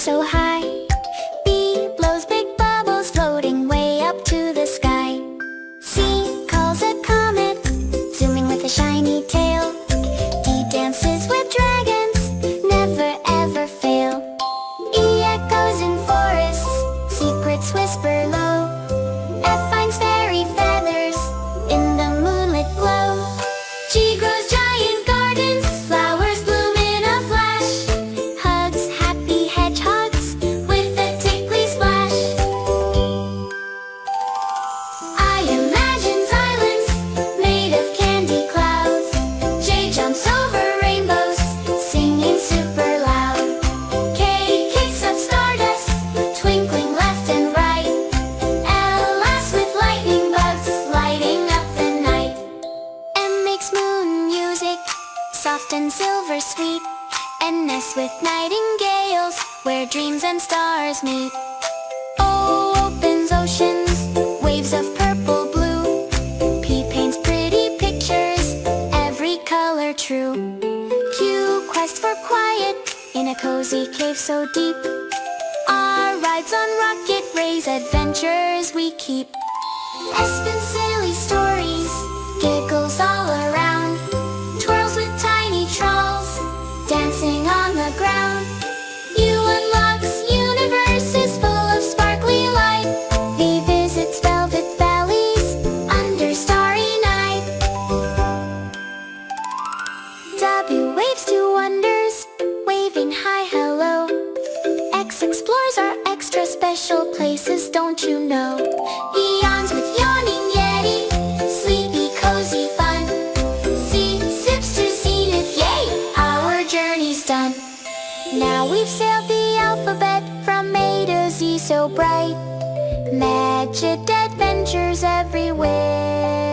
so high. B blows big bubbles floating way up to the sky. C calls a comet, zooming with a shiny tail. D dances with dragons, never ever fail. E echoes in forests, secrets whisper low. F finds fairy feathers in the moonlit glow. G grows giant gardens, flowers bloom in a flash. Hugs happy hedgehogs with a tickly splash. I imagines islands made of candy clouds. J jumps over rainbows, singing super loud. K kicks up stardust, twinkling left and right. L laughs with lightning bugs, lighting up the night. M makes moon music, soft and silver sweet. N nests with nightingales, where dreams and stars meet. O opens oceans, waves of purple blue. P paints pretty pictures, every color true. Q quests for quiet, in a cozy cave so deep. R rides on rocket rays, adventures we keep. S spins silly stories, giggles all around. Twirls with tiny trolls, dancing on the ground. U unlocks universes full of sparkly light. V visits velvet valleys under starry night. W waves to wonders, waving hi hello. X explores our extra special places, don't you know? E yawns with yawning yeti, sleepy cozy fun. Z zips to zenith, yay, our journey's done. Now we've sailed the alphabet from A to Z so bright. Magic adventures everywhere.